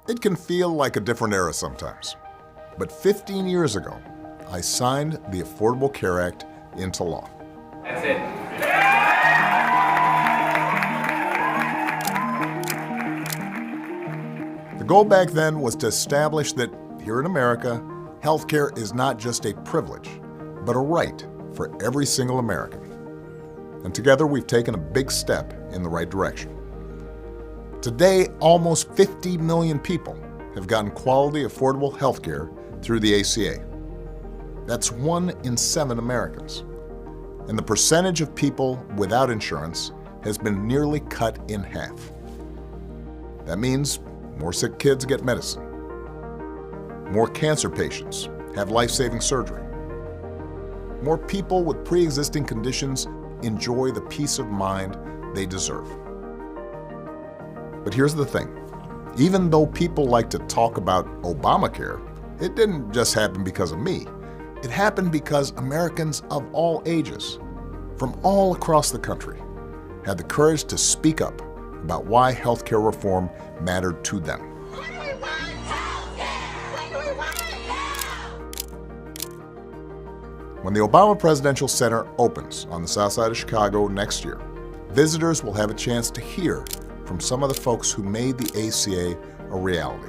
It can feel like a different era sometimes, but 15 years ago, I signed the Affordable Care Act into law. That's it. The goal back then was to establish that here in America, healthcare is not just a privilege, but a right for every single American. And together we've taken a big step in the right direction. Today, almost 50 million people have gotten quality, affordable healthcare through the ACA. That's 1 in 7 Americans. And the percentage of people without insurance has been nearly cut in half. That means more sick kids get medicine. More cancer patients have life-saving surgery. More people with pre-existing conditions enjoy the peace of mind they deserve. But here's the thing. Even though people like to talk about Obamacare, it didn't just happen because of me. It happened because Americans of all ages, from all across the country, had the courage to speak up about why healthcare reform mattered to them. When the Obama Presidential Center opens on the south side of Chicago next year, visitors will have a chance to hear from some of the folks who made the ACA a reality.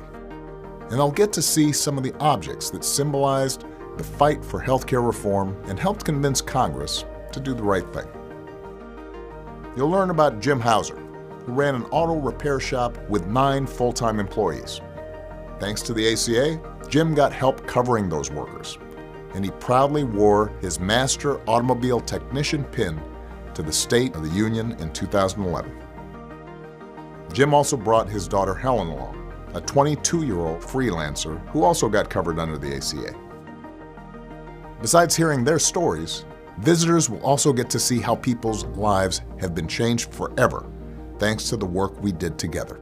And they'll get to see some of the objects that symbolized the fight for healthcare reform and helped convince Congress to do the right thing. You'll learn about Jim Hauser, who ran an auto repair shop with 9 full-time employees. Thanks to the ACA, Jim got help covering those workers, and he proudly wore his Master Automobile Technician pin to the State of the Union in 2011. Jim also brought his daughter Helen along, a 22-year-old freelancer who also got covered under the ACA. Besides hearing their stories, visitors will also get to see how people's lives have been changed forever thanks to the work we did together.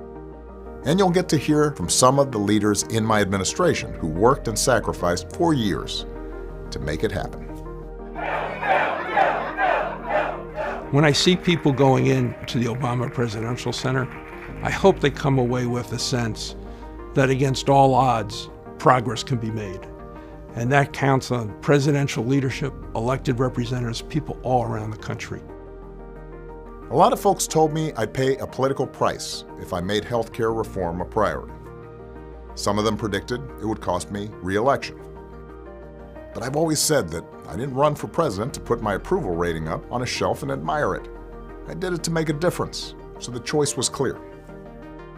And you'll get to hear from some of the leaders in my administration who worked and sacrificed for years to make it happen. When I see people going into the Obama Presidential Center, I hope they come away with a sense that against all odds, progress can be made. And that counts on presidential leadership, elected representatives, people all around the country. A lot of folks told me I'd pay a political price if I made healthcare reform a priority. Some of them predicted it would cost me re-election. But I've always said that I didn't run for president to put my approval rating up on a shelf and admire it. I did it to make a difference, so the choice was clear.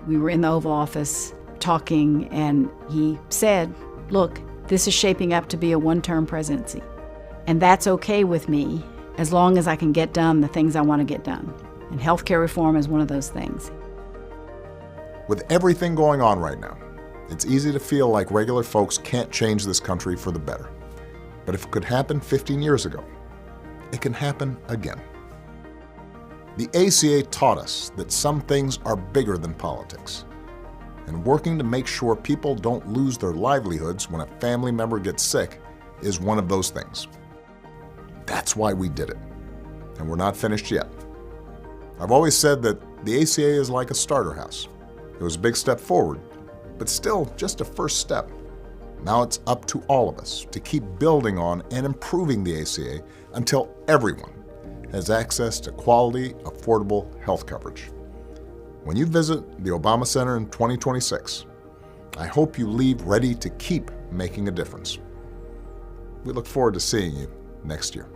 We were in the Oval Office talking, and he said, look, this is shaping up to be a one-term presidency. And that's okay with me as long as I can get done the things I want to get done. And healthcare reform is one of those things. With everything going on right now, it's easy to feel like regular folks can't change this country for the better. But if it could happen 15 years ago, it can happen again. The ACA taught us that some things are bigger than politics, and working to make sure people don't lose their livelihoods when a family member gets sick is one of those things. That's why we did it, and we're not finished yet. I've always said that the ACA is like a starter house. It was a big step forward, but still just a first step. Now it's up to all of us to keep building on and improving the ACA until everyone has access to quality, affordable health coverage. When you visit the Obama Center in 2026, I hope you leave ready to keep making a difference. We look forward to seeing you next year.